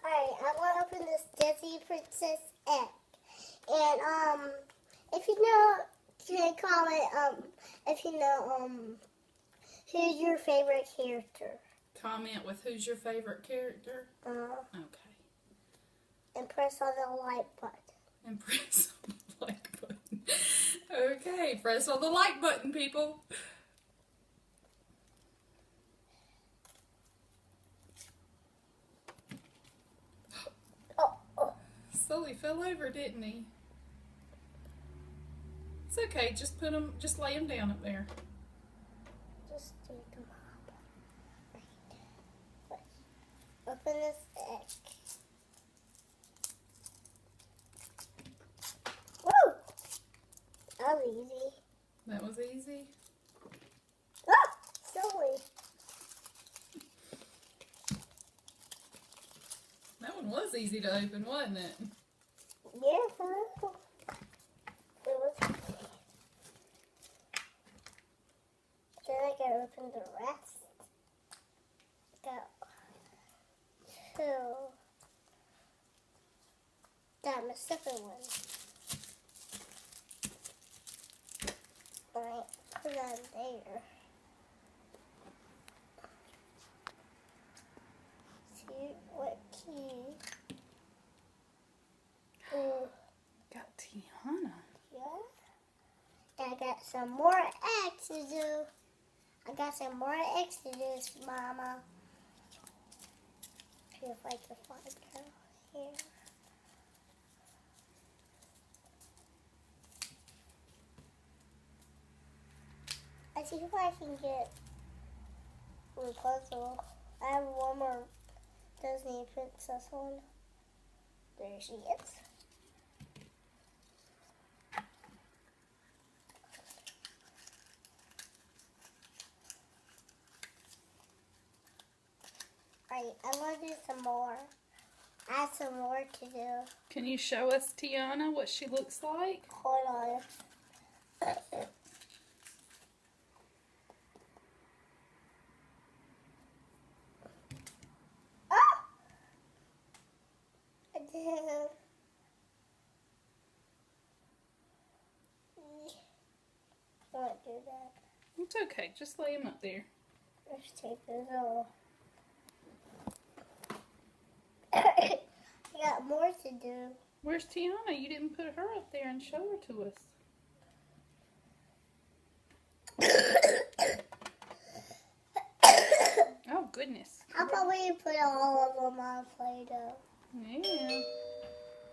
Alright, I want to open this Disney Princess egg. And, if you know, you can comment, if you know, who's your favorite character. Comment with who's your favorite character. Okay. And press on the like button. And press on the like button. Okay, press on the like button, people. Sully fell over, didn't he? It's okay. Just lay him down up there. Just take them up. Right. Open this egg. Woo! That was easy. That was easy. Ah! Silly. That one was easy to open, wasn't it? Yeah, for real. It was easy. Then I can open the rest. Got two. Got my second one. Alright, put that there. See what key? Got Tiana. Yeah. And I got some more eggs to do. I got some more eggs to do, Mama. See if I can find her here. I see if I can get a puzzle. I have one more Disney Princess one. There she is. Alright, I want to do some more. I have some more to do. Can you show us Tiana what she looks like? Hold on. Ah! I did. I won't do that. It's okay. Just lay him up there. Let's take this off. I got more to do. Where's Tiana? You didn't put her up there and show her to us. Oh, goodness. How about we put all of them on Play-Doh? Yeah.